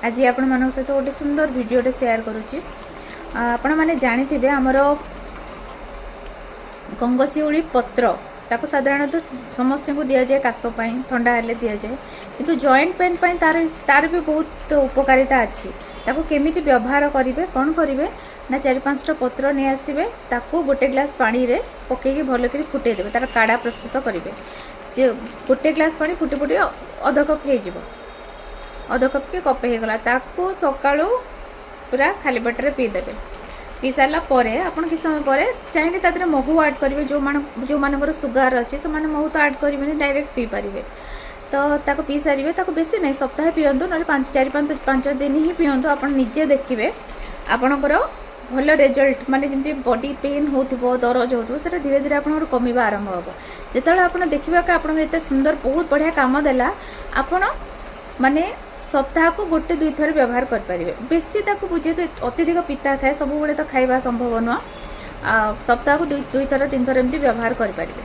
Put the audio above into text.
आज आपण मान सहित गोटे सुंदर भिडटे सेयार करुच्ची। आपण मैंने जानी आमर गंगशिउली पत्र ताको साधारणतः समस्त को दि जाए काशपाई ठंडा हेल्ले दि जाए किंतु जॉइंट पेन तार भी बहुत उपकारिता अच्छी। ताको केमिति व्यवहार करेंगे कौन करेंगे ना 4-5टा पत्र नहीं आसवे ताको गोटे ग्लास पानी रे पकईकि भल कर फुटे देवे तार काढ़ा प्रस्तुत करेंगे। जे गोटे ग्लास पानी फुटी फुटी अध कप अध कप के कपे होगला ताको सकाळू पूरा खाली पेटे पीदेवे। पी सारा पर आपड़ कि समय पर चाहिए तादे महू आड करेंगे जो मानकर सुगार अच्छे से महू तो आड करेंगे डायरेक्ट पी पारे तो पी सारे बेसी नहीं सप्ताह पीयंतु ना 4-5 दिन ही पीयंतु आप निजे देखिए आपणकर भल रिजल्ट माने जमी बॉडी पेन हो दरज हो धीरे धीरे आप कमिबा आरंभ हम जिते आप देखा कि आपको एत सुंदर बहुत बढ़िया काम देला आपण माने सप्ताह को गोटे 2 थर व्यवहार करेंगे। बेसी बुझे तो अत्यधिक पिता थाए सब तो खाଇବା संभव नुह सप्ताह को 2 थर 3 थर एमती व्यवहार करेंगे।